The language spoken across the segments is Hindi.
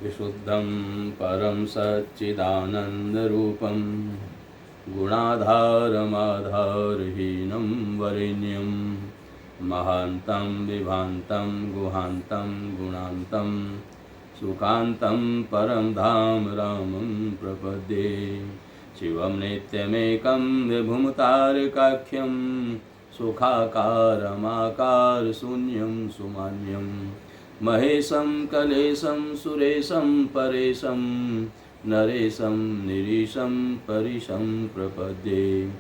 विशुद्धं परं सच्चिदानन्दरूपं गुणाधारमाधारहीनं वरेण्यं महान्तं विभान्तं गुहान्तं गुणान्तं सुखान्तं परं धाम रामं प्रपद्ये। शिवं नित्यमेकं विभुमतारकाख्यं सुखाकारमाकारशून्यं सुमान्यं महेशं कलेशं सुरेशं परेशं नरेशं निरीशं परिशं प्रपद्ये।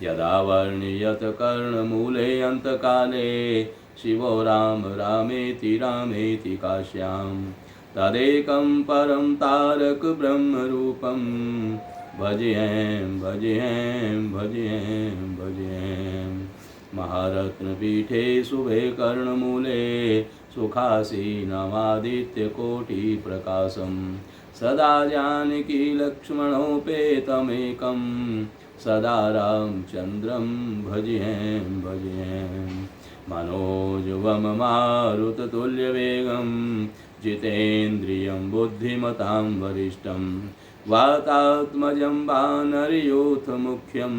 यदा वर्ण्यत कर्णमूले अन्तकाले शिवो राम रामेति रामेति काश्यां तदेकं परं तारक ब्रह्मरूपं भजें भजें भजें भजें। महारत्नपीठे शुभे कर्णमूले सुखासीनमादित्यकोटिप्रकाशं सदा जानकी लक्ष्मणोपेतमेकं सदा रामचन्द्रं भजें भजें। मनोजवं मारुततुल्यवेगं जितेन्द्रियं बुद्धिमतां वरिष्ठं वातात्मजं वानरयूथमुख्यं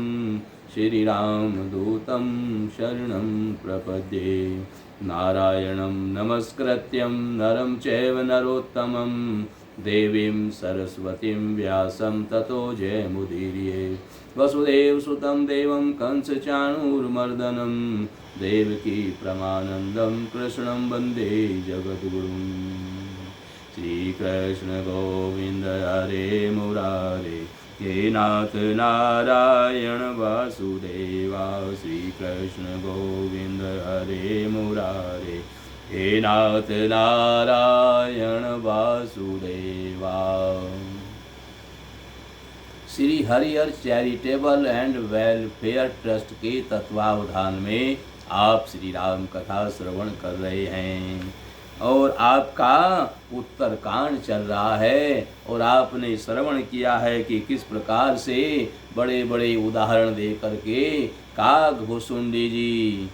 श्रीरामदूतं शरणं प्रपद्ये। नारायणं नमस्कृत्यं नरं चैव नरोत्तमं देवीं सरस्वतीं व्यासं ततो जयमुदीरये। वसुदेवसुतं देवं कंसचाणूरमर्दनं देवकी परमानन्दं कृष्णं वन्दे जगद्गुरुं। श्रीकृष्ण गोविन्द हरे मुरारे हे नाथ नारायण वासुदेवा। श्रीकृष्ण गोविन्द हरे मुरारे हे नाथ Narayan Vasudeva. Shri Harihar charitable and welfare trust के तत्वावधान में आप श्री राम कथा श्रवण कर रहे हैं और आपका उत्तरकांड चल रहा है और आपने श्रवण किया है कि किस प्रकार से बड़े बड़े उदाहरण दे करके काकभुसुंडी जी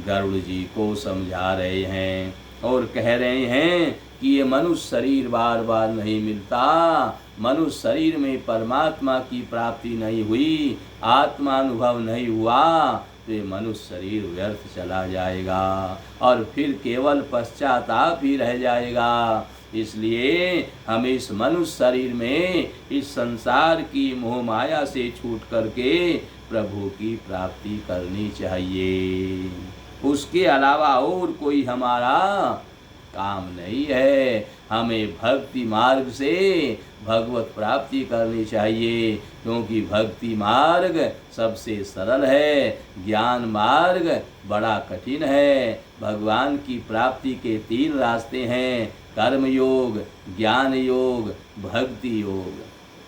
गरुड़ जी को समझा रहे हैं और कह रहे हैं कि ये मनुष्य शरीर बार बार नहीं मिलता, मनुष्य शरीर में परमात्मा की प्राप्ति नहीं हुई, आत्मानुभव नहीं हुआ तो ये मनुष्य शरीर व्यर्थ चला जाएगा और फिर केवल पश्चाताप ही रह जाएगा। इसलिए हमें इस मनुष्य शरीर में इस संसार की मोह माया से छूट करके प्रभु की प्राप्ति करनी चाहिए। उसके अलावा और कोई हमारा काम नहीं है। हमें भक्ति मार्ग से भगवत प्राप्ति करनी चाहिए, क्योंकि भक्ति मार्ग सबसे सरल है, ज्ञान मार्ग बड़ा कठिन है। भगवान की प्राप्ति के 3 रास्ते हैं, कर्म योग, ज्ञान योग, भक्ति योग।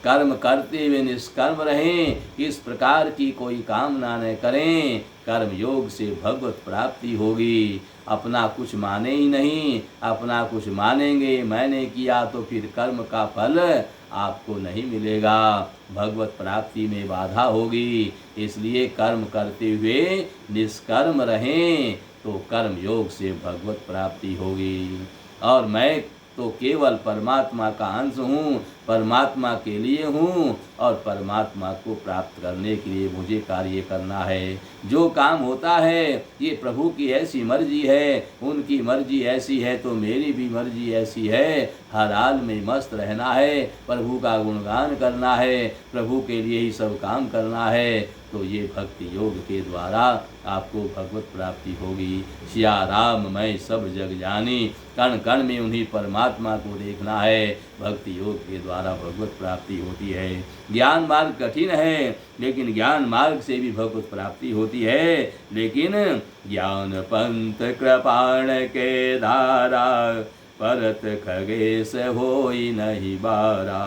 कर्म करते हुए निष्कर्म रहें, इस प्रकार की कोई कामना न करें। कर्म योग से भगवत प्राप्ति होगी। अपना कुछ माने ही नहीं, अपना कुछ मानेंगे मैंने किया तो फिर कर्म का फल आपको नहीं मिलेगा, भगवत प्राप्ति में बाधा होगी। इसलिए कर्म करते हुए निष्कर्म रहें तो कर्म योग से भगवत प्राप्ति होगी। और मैं तो केवल परमात्मा का अंश हूँ, परमात्मा के लिए हूँ और परमात्मा को प्राप्त करने के लिए मुझे कार्य करना है। जो काम होता है ये प्रभु की ऐसी मर्जी है, उनकी मर्जी ऐसी है तो मेरी भी मर्जी ऐसी है। हर हाल में मस्त रहना है, प्रभु का गुणगान करना है, प्रभु के लिए ही सब काम करना है। तो ये भक्ति योग के द्वारा आपको भगवत प्राप्ति होगी। सिया राम मैं सब जग जानी, कण कण में उन्हीं परमात्मा को देखना है। भक्ति योग के द्वारा भगवत प्राप्ति होती है। ज्ञान मार्ग कठिन है, लेकिन ज्ञान मार्ग से भी भगवत प्राप्ति होती है। लेकिन ज्ञान पंथ कृपाण के धारा, परत खगेश होई नहीं बारा।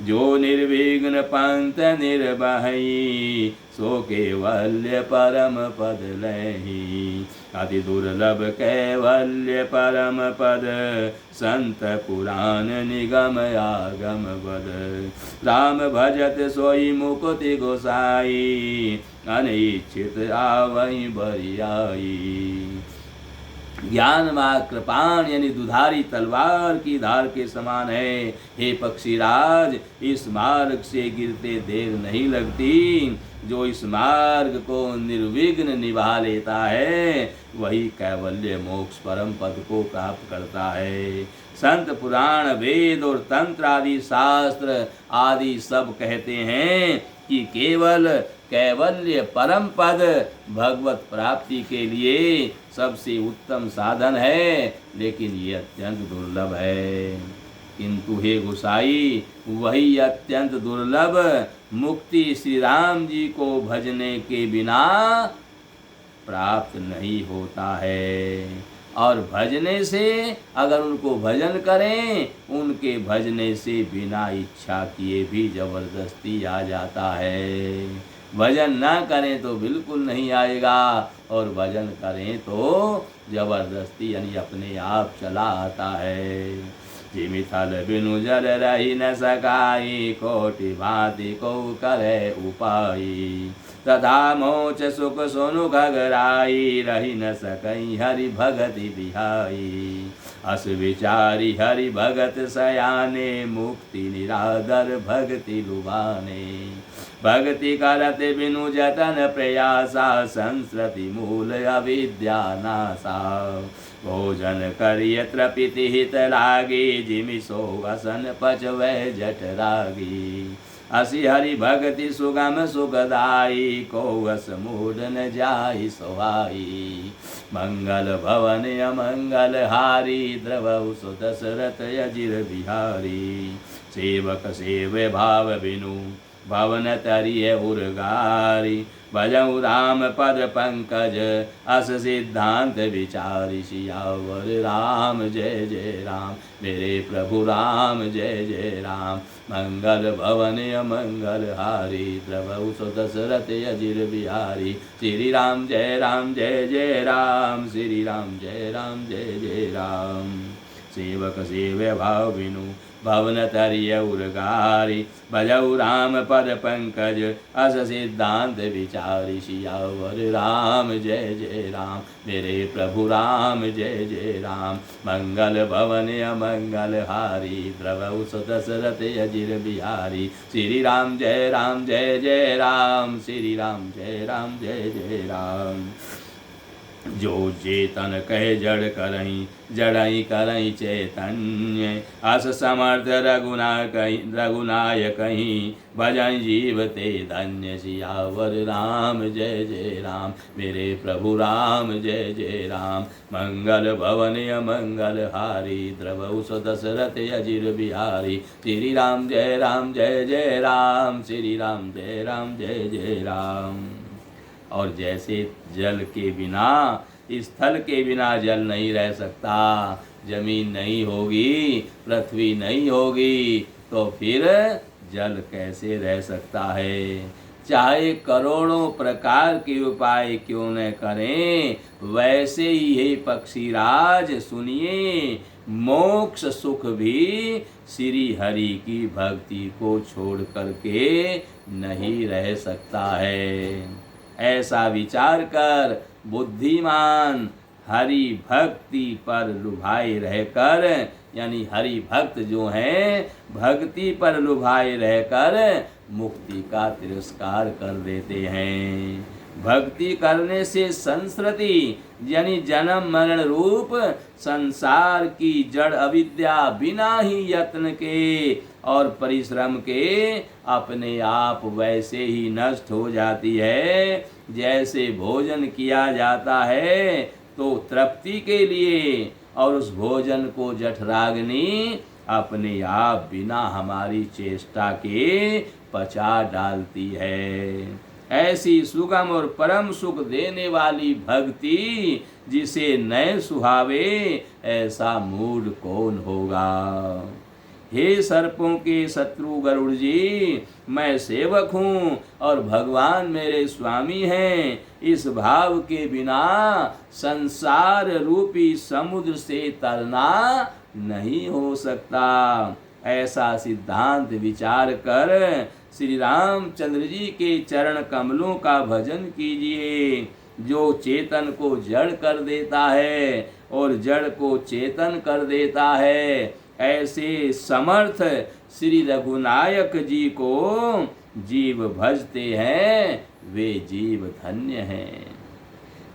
जो निर्विघ्न पंथ निर्बही, सो केवल्य परम पद लही। अति दुर्लभ कैवल्य परम पद, संत पुराण निगम आगम बद। राम भजत सोई मुकुति गोसाई, अनिच्छित आवई बरियाई। ज्ञान व कृपाण यानी दुधारी तलवार की धार के समान है। हे पक्षीराज, इस मार्ग से गिरते देर नहीं लगती। जो इस मार्ग को निर्विघ्न निभा लेता है वही कैवल्य मोक्ष परम पद को प्राप्त करता है। संत पुराण वेद और तंत्र आदि शास्त्र आदि सब कहते हैं कि केवल कैवल्य परम पद भगवत प्राप्ति के लिए सबसे उत्तम साधन है, लेकिन ये अत्यंत दुर्लभ है। किंतु हे गोसाई, वही अत्यंत दुर्लभ मुक्ति श्री राम जी को भजने के बिना प्राप्त नहीं होता है। और भजने से, अगर उनको भजन करें, उनके भजने से बिना इच्छा किए भी जबरदस्ती आ जाता है। भजन ना करें तो बिल्कुल नहीं आएगा, और भजन करें तो जबरदस्ती यानी अपने आप चला आता है। जिमि थल बिनु जर रही न सकाई, कोटि भांति को करे उपाई। तथा मोच सुख सोनु घगराई, रही न सकई हरि भगति बिहाई। अस विचारी हरि भगत सयाने, मुक्ति निरादर भक्ति लुभाने। भक्ति करत बिनु जतन प्रयासा, संस्कृति मूल अविद्या नासा। भोजन करिय तृपिति हित लागी, जिमि सो वसन पचवै जठ रागी। असी हरि भक्ति सुगम सुखदाई, को अस मूड न जाई सोहाई। मंगल भवन अमंगल हारी, द्रवहु सु दशरथ अजिर बिहारी। सेवक सेवे भाव बिनु, भवन तरिय उर्गारी। भजऊ राम पद पंकज, अस सिद्धांत विचारी। सियावर राम जय जय राम, मेरे प्रभु राम जय जय राम। मंगल भवन अमंगल हारी, द्रवहु सु दशरथ अजिर बिहारी। श्री राम जय जय राम, श्री राम जय जय राम। सेवक सेवे भाव बिनु, भवन तरिय उर्गारी। भजऊ राम पद पंकज, अस सिद्धांत विचारी। सियावर राम जय जय राम, मेरे प्रभु राम जय जय राम। मंगल भवन अमंगल हारी, द्रवहु सु दशरथ अजिर बिहारी। श्री राम जय जय राम, श्री राम जय जय राम। जो चेतन कहे जड़ करहीं, जड़ई करहीं चैतन्य। अस समर्थ रघुनाय कहीं, भजन जीव ते धन्य। सियावर राम जय जय राम, मेरे प्रभु राम जय जय राम। मंगल भवन अमंगल हारी, द्रवहु सु दशरथ अजिर बिहारी। श्री राम जय जय राम, श्री राम जय जय राम। और जैसे जल के बिना, स्थल के बिना जल नहीं रह सकता, जमीन नहीं होगी, पृथ्वी नहीं होगी, तो फिर जल कैसे रह सकता है। चाहे करोड़ों प्रकार के उपाय क्यों न करें, वैसे ही हे पक्षीराज सुनिए, मोक्ष सुख भी श्री हरि की भक्ति को छोड़ करके नहीं रह सकता है। ऐसा विचार कर बुद्धिमान हरि भक्ति पर लुभाए रहकर, यानी हरि भक्त जो हैं भक्ति पर लुभाए रहकर मुक्ति का तिरस्कार कर देते हैं। भक्ति करने से संस्कृति यानी जन्म मरण रूप संसार की जड़ अविद्या बिना ही यत्न के और परिश्रम के अपने आप वैसे ही नष्ट हो जाती है। जैसे भोजन किया जाता है तो तृप्ति के लिए, और उस भोजन को जठराग्नि अपने आप बिना हमारी चेष्टा के पचा डालती है। ऐसी सुगम और परम सुख देने वाली भक्ति जिसे न सुहावे, ऐसा मूढ़ कौन होगा। हे सर्पों के शत्रु गरुड़ जी, मैं सेवक हूँ और भगवान मेरे स्वामी हैं। इस भाव के बिना संसार रूपी समुद्र से तरना नहीं हो सकता। ऐसा सिद्धांत विचार कर श्री रामचंद्र जी के चरण कमलों का भजन कीजिए। जो चेतन को जड़ कर देता है और जड़ को चेतन कर देता है। ऐसे समर्थ श्री रघुनायक जी को जीव भजते हैं, वे जीव धन्य हैं।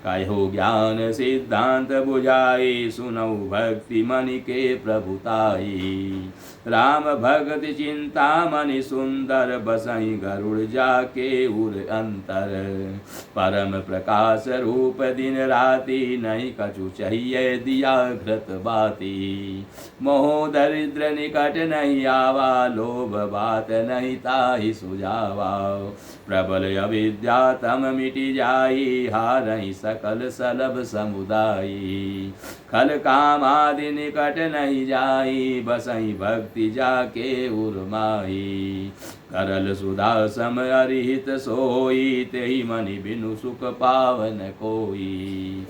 कायो ज्ञान सिद्धांत बुझाई, सुनऊ भक्ति मनि के प्रभुताई। राम भगत चिंता मनि सुंदर, बसई गरुड़ जाके उर अंतर। परम प्रकाश रूप दिन राति, नहीं कछु चाहिए दिया घृत बाती। मोह दरिद्र निकट नहीं आवा, लोभ बात नहीं ताहि सुझावा। प्रबल अविद्या तम मिटि जाई, हारहि सकल सलभ समुदायी। खल काम आदि निकट नहीं जाई, बसई भक्ति जाके उर्माई। करल सुधा सम अरिहित सोई, तेहि मनि बिनु सुख पावन कोई।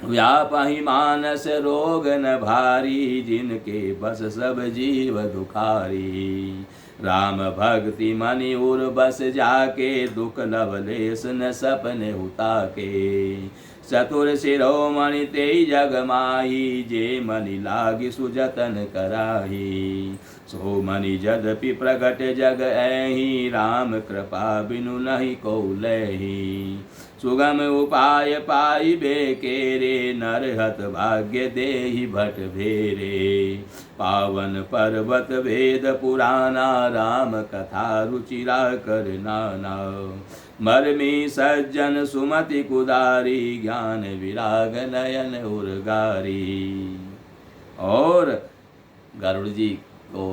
व्यापहि मानस रोग न भारी, जिनके बस सब जीव दुखारी। राम भक्ति मनि उर बस जाके, दुख लवलेश न सपने हुता के। चतुर शिरोमणि तेई जग माही, जे मनि लागी सुजतन कराही। सो मनि यद्यपि प्रगट जग ऐहि, राम कृपा बिनु नहीं को लही। सुगम उपाय पाइबे केरे, नरहत भाग्य देहि भट भेरे। पावन पर्वत वेद पुराना, राम कथा रुचिरा कर नाना। मर्मी सज्जन सुमति कुदारी, ज्ञान विराग नयन उर्गारी। और गरुड़ जी को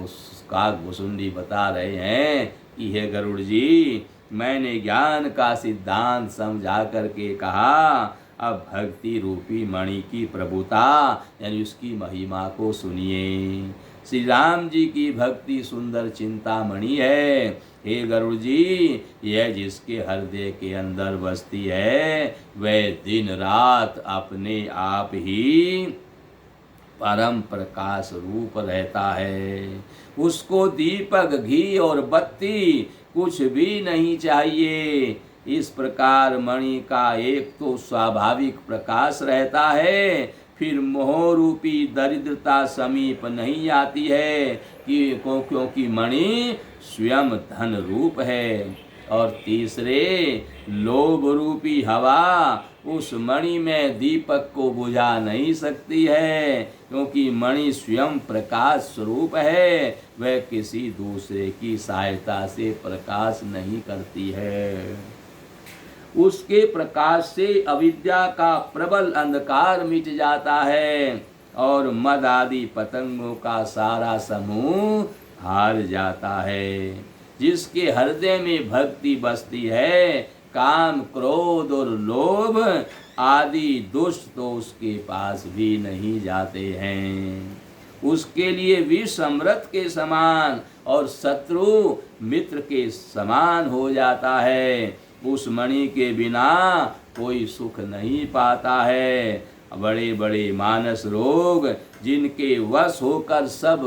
काकभुसुंडी बता रहे हैं कि हे गरुड़ जी, मैंने ज्ञान का सिद्धांत समझा करके कहा, अब भक्ति रूपी मणि की प्रभुता यानी उसकी महिमा को सुनिए। श्री राम जी की भक्ति सुंदर चिंतामणि है। हे गरुड़ जी, यह जिसके हृदय के अंदर बसती है, वह दिन रात अपने आप ही परम प्रकाश रूप रहता है। उसको दीपक, घी और बत्ती कुछ भी नहीं चाहिए। इस प्रकार मणि का एक तो स्वाभाविक प्रकाश रहता है, फिर मोह रूपी दरिद्रता समीप नहीं आती है क्योंकि मणि स्वयं धन रूप है। और तीसरे, लोभ रूपी हवा उस मणि में दीपक को बुझा नहीं सकती है, क्योंकि मणि स्वयं प्रकाश स्वरूप है, वह किसी दूसरे की सहायता से प्रकाश नहीं करती है। उसके प्रकाश से अविद्या का प्रबल अंधकार मिट जाता है और मद आदि पतंगों का सारा समूह हार जाता है। जिसके हृदय में भक्ति बसती है, काम, क्रोध और लोभ आदि दुष्ट तो उसके पास भी नहीं जाते हैं। उसके लिए विष अमृत के समान और शत्रु मित्र के समान हो जाता है। उस मणि के बिना कोई सुख नहीं पाता है। बड़े बड़े मानस रोग जिनके वश होकर सब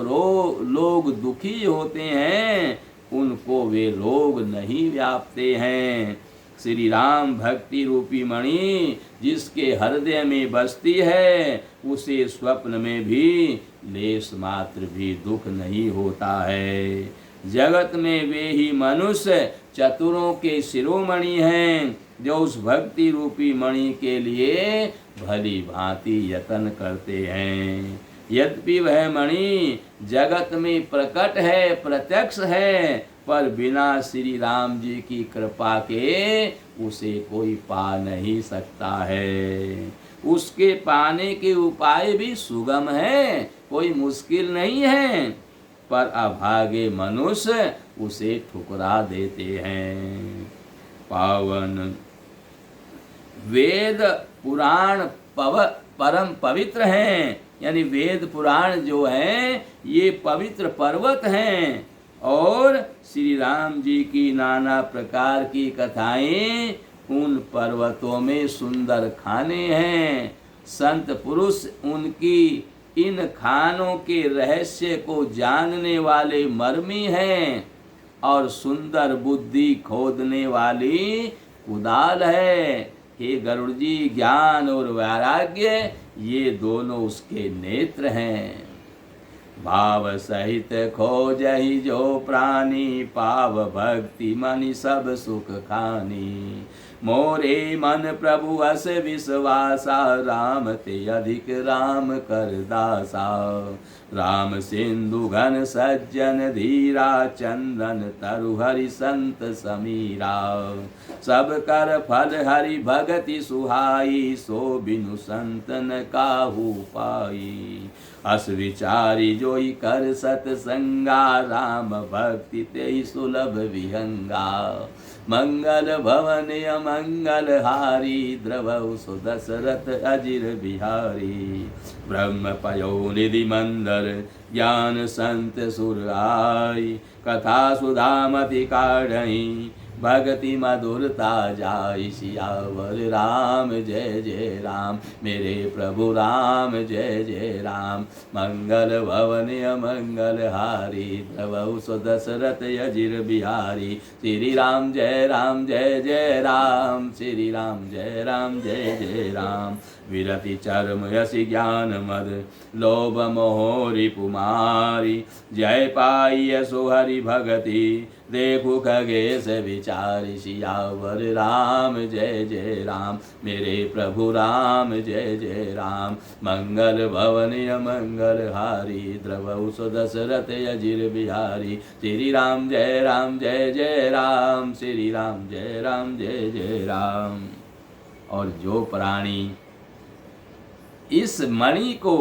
लोग दुखी होते हैं, उनको वे रोग नहीं व्यापते हैं। श्री राम भक्ति रूपी मणि जिसके हृदय में बसती है, उसे स्वप्न में भी लेश मात्र भी दुख नहीं होता है। जगत में वे ही मनुष्य चतुरों के शिरोमणि हैं, जो उस भक्ति रूपी मणि के लिए भली भांति यत्न करते हैं। यद्यपि वह मणि जगत में प्रकट है, प्रत्यक्ष है, पर बिना श्री राम जी की कृपा के उसे कोई पा नहीं सकता है। उसके पाने के उपाय भी सुगम है, कोई मुश्किल नहीं है, पर अभागे मनुष्य उसे ठुकरा देते हैं। पावन वेद पुराण परम पवित्र हैं, यानी वेद पुराण जो हैं ये पवित्र पर्वत हैं, और श्री राम जी की नाना प्रकार की कथाएं उन पर्वतों में सुंदर खाने हैं। संत पुरुष उनकी इन खानों के रहस्य को जानने वाले मर्मी हैं, और सुंदर बुद्धि खोदने वाली कुदाल है। हे गरुड़ जी, ज्ञान और वैराग्य ये दोनों उसके नेत्र हैं। भाव सहित खोजहि जो प्राणी, पाव भक्ति मनि सब सुख खानी। मोरे मन प्रभु अस विश्वासा, राम ते अधिक राम कर दासा। राम सिंधु घन सज्जन धीरा, चंदन तरु हरि संत समीरा। सब कर फल हरि भगति सुहाई, सो बिनु संतन काहू पाई। अस विचारी जोई कर सतसंगा, राम भक्ति तेहि सुलभ विहंगा। मंगल भवन अमंगल हारी, द्रवहु सु दशरथ अजिर बिहारी। ब्रह्म पयो निधि मंदर, ज्ञान संत सुर आई। कथा सुधामति काढ़ई, भगति मधुरता जाई। सियावर राम जय जय राम, मेरे प्रभु राम जय जय राम। मंगल भवन अमंगल हारी, द्रवहु सु दशरथ अजिर बिहारी। श्री राम जय जय राम, श्री राम जय जय राम। विरति चर्म यसी ज्ञान मद, लोभ मोह रिपुमारी। जय पाई सो हरि भगति, देखु खगेश विचारी। सियावर राम जय जय राम, मेरे प्रभु राम जय जय राम। मंगल भवन अमंगल हारी, द्रवहु सु दशरथ अजिर बिहारी। श्री राम जय जय राम, श्री राम जय जय राम। और जो प्राणी इस मणि को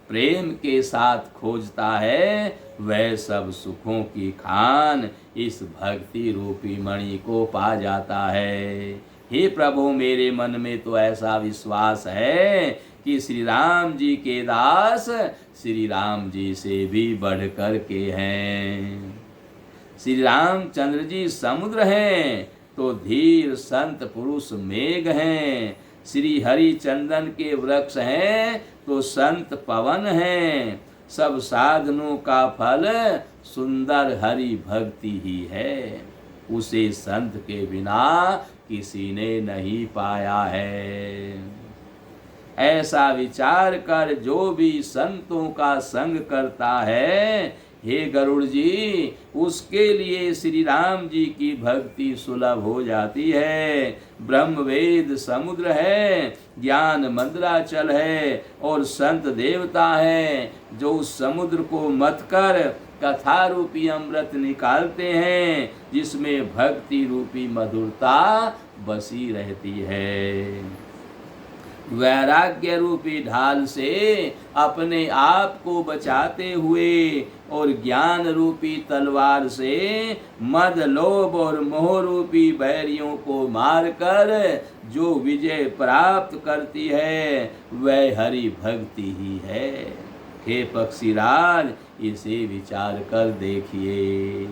प्रेम के साथ खोजता है, वह सब सुखों की खान इस भक्ति रूपी मणि को पा जाता है। हे प्रभु, मेरे मन में तो ऐसा विश्वास है कि श्री राम जी के दास श्री राम जी से भी बढ़ कर के हैं। श्री रामचंद्र जी समुद्र हैं तो धीर संत पुरुष मेघ हैं। श्री हरि चंदन के वृक्ष हैं तो संत पवन हैं। सब साधनों का फल सुंदर हरि भक्ति ही है। उसे संत के बिना किसी ने नहीं पाया है। ऐसा विचार कर जो भी संतों का संग करता है, हे गरुड़ जी, उसके लिए श्री राम जी की भक्ति सुलभ हो जाती है। ब्रह्म वेद समुद्र है, ज्ञान मंदराचल है और संत देवता है, जो उस समुद्र को मथ कर कथा रूपी अमृत निकालते हैं, जिसमें भक्ति रूपी मधुरता बसी रहती है। वैराग्य रूपी ढाल से अपने आप को बचाते हुए और ज्ञान रूपी तलवार से मद लोभ और मोह रूपी बैरियों को मारकर जो विजय प्राप्त करती है, वह हरि भक्ति ही है। हे पक्षीराज, इसे विचार कर देखिए।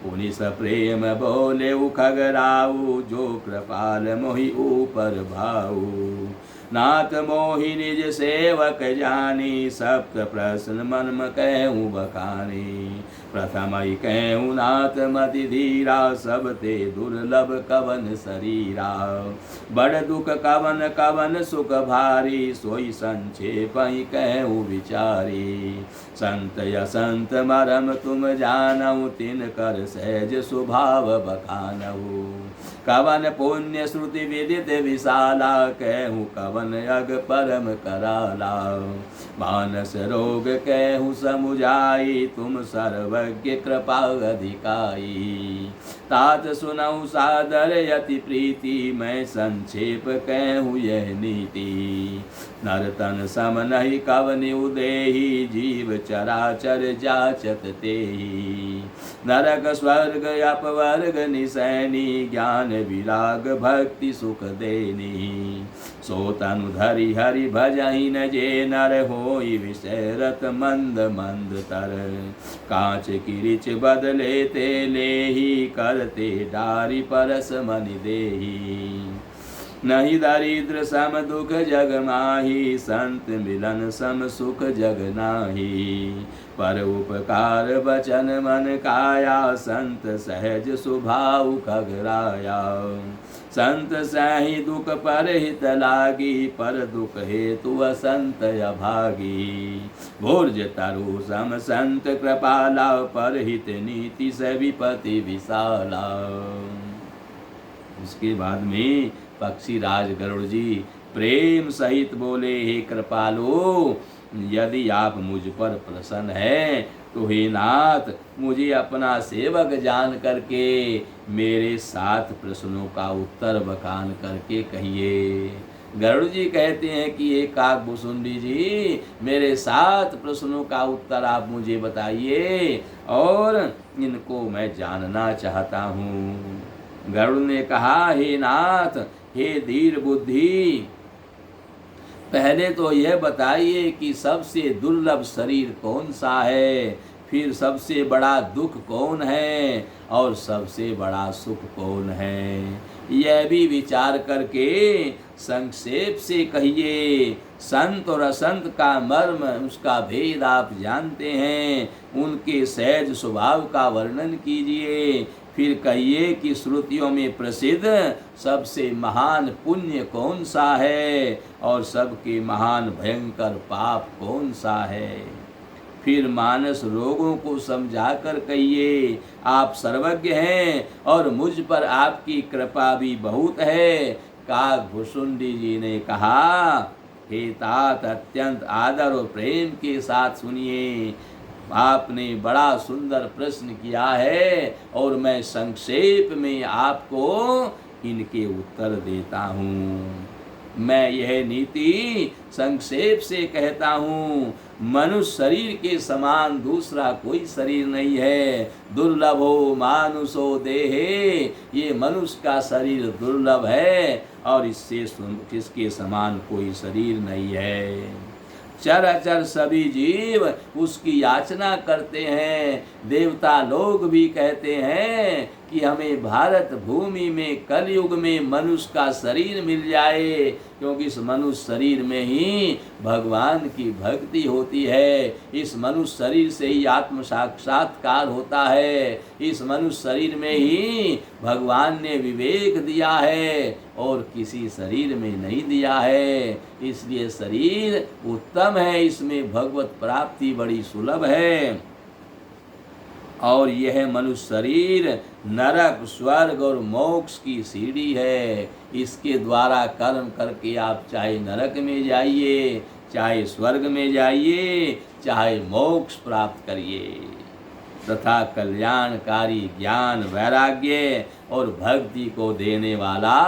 पुनिस प्रेम बोले खगराऊ, जो कृपाल मोहि ऊपर भाऊ। नाथ मोहि निज सेवक जानी, सप्त प्रश्न मन कहूँ बखानी। प्रथम ही कहूँ नाथ मति धीरा, सब ते दुर्लभ कवन शरीरा। बड़ दुख कवन कवन सुख भारी, सोई संक्षेप ही कहूँ विचारी। संत असंत मरम तुम जानऊ, तिन कर सहज स्वभाव बखानऊ। कवन पुण्य श्रुति विदित विशाला, कहूँ कवन यग परम कराला। मानस रोग कहूँ समुझाई, तुम सर्वज्ञ कृपा अधिकाई। तात सुनऊ सादर यति प्रीति, मैं संक्षेप कहूँ यह नीति। नर तन सम नहीं कवनि उदेहि, जीव चराचर जाचत तेहि। नरक स्वर्ग अपवर्ग निसैनी, ज्ञान विराग भक्ति सुख देनी। सो तनु धरि हरि भजहि न जे नर, होई विषयरत मंद मंद तर। कांच किरिच बदले ते लेहि, करते डारी परस मनि देहि। नहीं दरिद्र सम दुख जग माही, संत मिलन सम सुख जग नाही। पर उपकार बचन मन काया, संत सहज स्वभाव खगराया। संत सही दुख पर हित लागी, पर दुख हेतु असंत अभागी। भोज तरु सम संत कृपाला, पर हित नीति से विपति विशाला। उसके बाद में पक्षीराज गरुड़ जी प्रेम सहित बोले, हे कृपालु, यदि आप मुझ पर प्रसन्न हैं तो हे नाथ, मुझे अपना सेवक जान करके मेरे 7 प्रश्नों का उत्तर बखान करके कहिए। गरुड़ जी कहते हैं कि हे काकभूषुंडी जी, मेरे 7 प्रश्नों का उत्तर आप मुझे बताइए और इनको मैं जानना चाहता हूँ। गरुड़ ने कहा, हे नाथ, हे धीर बुद्धि, पहले तो यह बताइए कि सबसे दुर्लभ शरीर कौन सा है, फिर सबसे बड़ा दुख कौन है और सबसे बड़ा सुख कौन है, यह भी विचार करके संक्षेप से कहिए। संत और असंत का मर्म, उसका भेद आप जानते हैं, उनके सहज स्वभाव का वर्णन कीजिए। फिर कहिए कि श्रुतियों में प्रसिद्ध सबसे महान पुण्य कौन सा है और सबके महान भयंकर पाप कौन सा है। फिर मानस रोगों को समझाकर कहिए, आप सर्वज्ञ हैं और मुझ पर आपकी कृपा भी बहुत है। काकभूषुंडी जी ने कहा, हे तात, अत्यंत आदर और प्रेम के साथ सुनिए, आपने बड़ा सुंदर प्रश्न किया है और मैं संक्षेप में आपको इनके उत्तर देता हूँ। मैं यह नीति संक्षेप से कहता हूँ, मनुष्य शरीर के समान दूसरा कोई शरीर नहीं है। दुर्लभो मानुषो देहे, ये मनुष्य का शरीर दुर्लभ है और इसके समान कोई शरीर नहीं है। चराचर सभी जीव उसकी याचना करते हैं। देवता लोग भी कहते हैं कि हमें भारत भूमि में कलयुग में मनुष्य का शरीर मिल जाए, क्योंकि इस मनुष्य शरीर में ही भगवान की भक्ति होती है। इस मनुष्य शरीर से ही आत्म साक्षात्कार होता है। इस मनुष्य शरीर में ही भगवान ने विवेक दिया है और किसी शरीर में नहीं दिया है। इसलिए शरीर उत्तम है, इसमें भगवत प्राप्ति बड़ी सुलभ है। और यह मनुष्य शरीर नरक, स्वर्ग और मोक्ष की सीढ़ी है। इसके द्वारा कर्म करके आप चाहे नरक में जाइए, चाहे स्वर्ग में जाइए, चाहे मोक्ष प्राप्त करिए, तथा कल्याणकारी ज्ञान, वैराग्य और भक्ति को देने वाला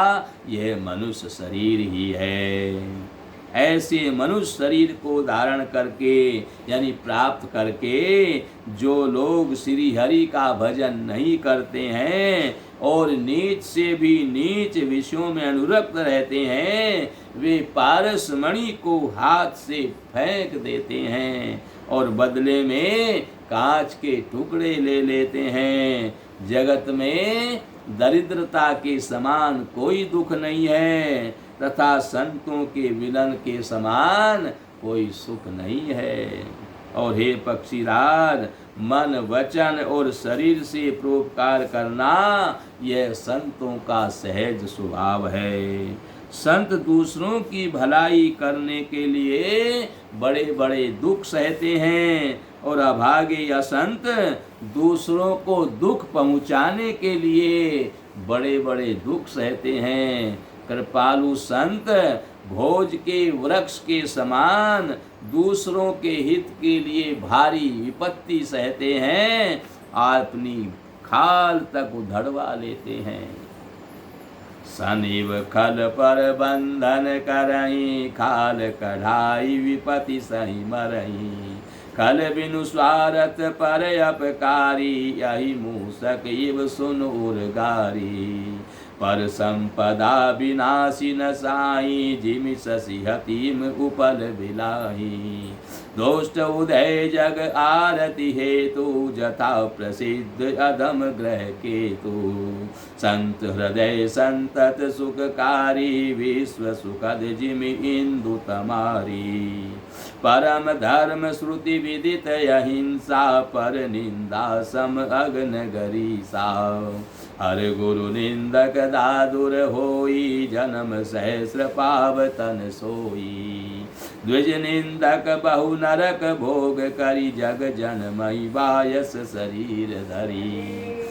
यह मनुष्य शरीर ही है। ऐसे मनुष्य शरीर को धारण करके यानी प्राप्त करके जो लोग श्री हरि का भजन नहीं करते हैं और नीच से भी नीच विषयों में अनुरक्त रहते हैं, वे पारस मणि को हाथ से फेंक देते हैं और बदले में कांच के टुकड़े ले लेते हैं। जगत में दरिद्रता के समान कोई दुख नहीं है तथा संतों के मिलन के समान कोई सुख नहीं है। और हे पक्षीराज, मन, वचन और शरीर से परोपकार करना यह संतों का सहज स्वभाव है। संत दूसरों की भलाई करने के लिए बड़े बड़े दुख सहते हैं और अभागे असंत दूसरों को दुख पहुँचाने के लिए बड़े बड़े दुख सहते हैं। कृपालु संत भोज के वृक्ष के समान दूसरों के हित के लिए भारी विपत्ति सहते हैं, अपनी खाल तक उधड़वा लेते हैं। सनिव खल पर बंधन करई, खाल कढ़ाई विपत्ति सही मरई। खल बिनु स्वार्थ पर अपकारी, यही मूसक इव सुन उर्गारी। पर संपदा विनाशी न साई, जिमि शशि हतीम उपल बिलाही। दोष्ट उदय जग आरती हेतु जथा प्रसिद्ध अधम ग्रह केतु। संत हृदय संतत सुखकारी विश्व सुखद जिमि इंदु तमारी। परम धर्म श्रुति विदित अहिंसा पर निंदा सम अग्न गरीसा। हर गुरु निंदक दादुर होई जन्म सहस्र पावतन सोई। द्विज निंदक बहु नरक भोग करी जग जनमई बायस शरीर धरी।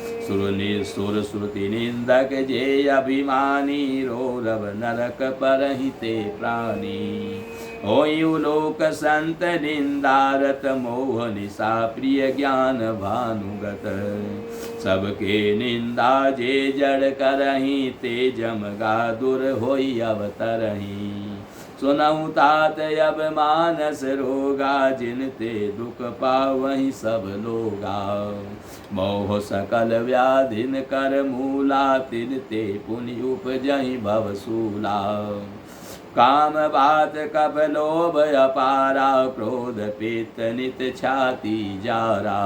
सुर श्रुति निंदक जे अभिमानी रोरव नरक परहिते प्राणी। होई लोक संत निंदारत मोह निशा प्रिय ज्ञान भानुगत। सबके निंदा जे जड़ करही ते जमगा दुर होई अवतरही। सुनहु तात अब मानस रोगा जिन ते दुख पावहि सब लोगा। मोह सकल व्याधिन कर मूला तिन ते पुनि उपजहि भवसूला। काम बात कप लोभ अपारा क्रोध पित्त नित छाती जारा।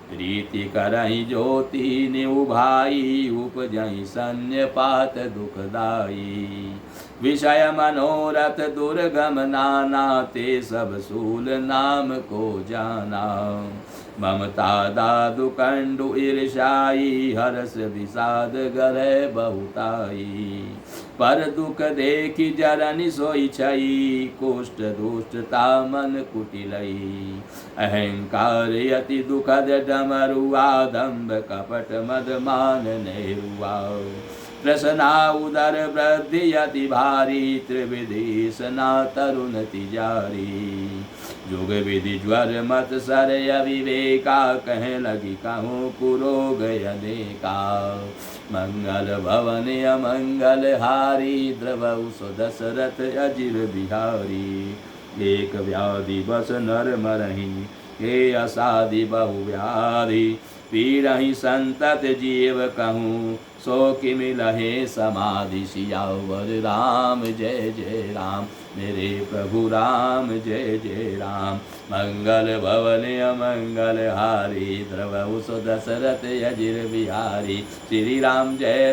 प्रीति करहि ज्योति निउभाई उपजहि सन्यपात दुखदाई। विषय मनोरथ दुर्गम नाना ते सब सूल नाम को जाना। ममता दादु कंडु ईर्षाई हर्ष विषाद गरे बहुताई। पर दुख देखि जरनि सोई छई कुष्ठ दुष्टता मन कुटिलई। अहंकार अति दुखद डमरुआ दंभ कपट मद मान नेरुआ। प्रसना उदर वृद्धि अति भारी त्रिविधि सना तरुण तिजारी। जुग विधि ज्वर मत सर अविवेका कह लगी कहूँ कुरोग अनेका। मंगल भवन अमंगल हारी द्रवौ सो दशरथ अजिर बिहारी। एक व्याधि बस नर मरहि हे असाधि बहु व्याधि। पीड़हि संतत जीव कहूँ सो कि मिलहे समाधि। सियावर राम जय जय राम मेरे प्रभु राम जय जय राम। मंगल भवन अमंगल हारी द्रवौ सो दशरथ अजिर बिहारी। श्री राम जय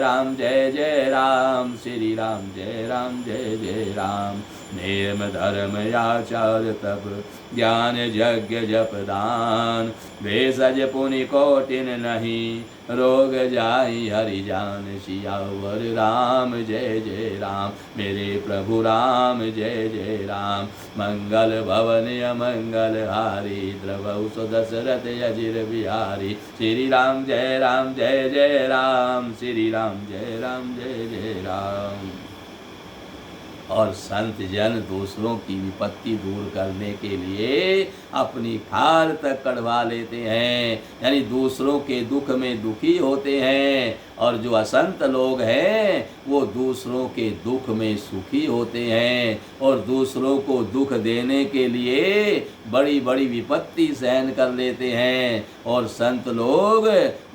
जय राम श्री राम जय जय राम। नेम धर्म आचार तप ज्ञान यज्ञ जप दान। भेषज पुनि कोटिन नहीं रोग जाई हरि जान। सियावर राम जय राम मेरे प्रभु राम जय जय राम। मंगल भवन अमंगल हारी द्रवौ सो दशरथ अजिर बिहारी। श्री राम जय जय राम श्री राम जय जय राम। और संत जन दूसरों की विपत्ति दूर करने के लिए अपनी खाल तक कढ़वा लेते हैं, यानी दूसरों के दुख में दुखी होते हैं। और जो असंत लोग हैं वो दूसरों के दुख में सुखी होते हैं और दूसरों को दुख देने के लिए बड़ी बड़ी विपत्ति सहन कर लेते हैं। और संत लोग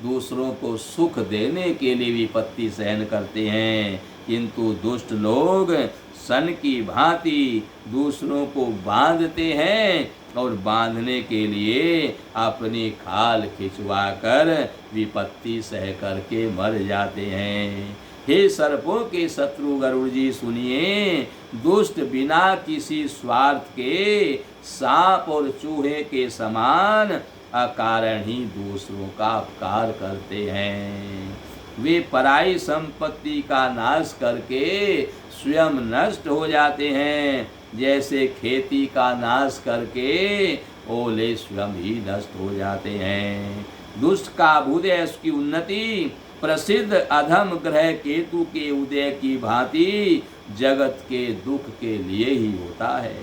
दूसरों को सुख देने के लिए विपत्ति सहन करते हैं, किंतु दुष्ट लोग सन की भांति दूसरों को बांधते हैं और बांधने के लिए अपनी खाल खिंचवाकर विपत्ति सह करके मर जाते हैं। हे सर्पों के शत्रु गरुड़ जी सुनिए, दुष्ट बिना किसी स्वार्थ के सांप और चूहे के समान अकारण ही दूसरों का अपकार करते हैं। वे पराई संपत्ति का नाश करके स्वयं नष्ट हो जाते हैं, जैसे खेती का नाश करके ओले स्वयं ही नष्ट हो जाते हैं। दुष्ट का अभ्युदय उसकी उन्नति प्रसिद्ध अधम ग्रह केतु के उदय की भांति जगत के दुख के लिए ही होता है।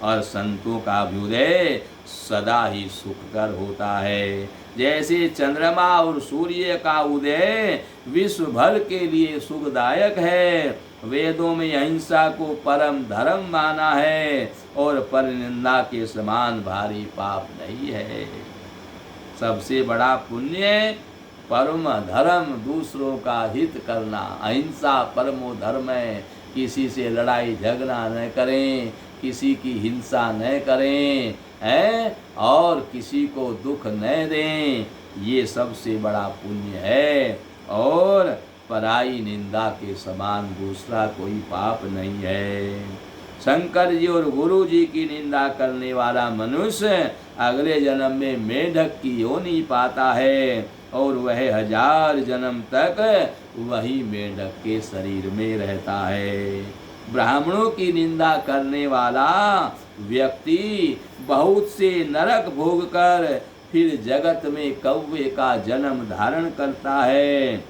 और संतों का अभ्युदय सदा ही सुखकर होता है। जैसे चंद्रमा और सूर्य का उदय विश्व भर के लिए सुखदायक है। वेदों में अहिंसा को परम धर्म माना है और परनिंदा के समान भारी पाप नहीं है। सबसे बड़ा पुण्य परम धर्म दूसरों का हित करना। अहिंसा परमो धर्म है। किसी से लड़ाई झगड़ा न करें, किसी की हिंसा न करें हैं, और किसी को दुख न दें, ये सबसे बड़ा पुण्य है। और पराई निंदा के समान दूसरा कोई पाप नहीं है। शंकर जी और गुरु जी की निंदा करने वाला मनुष्य अगले जन्म में मेढक की योनि पाता है, और वह 1000 जन्म तक वही मेढक के शरीर में रहता है। ब्राह्मणों की निंदा करने वाला व्यक्ति बहुत से नरक भोग कर फिर जगत में कौवे का जन्म धारण करता है।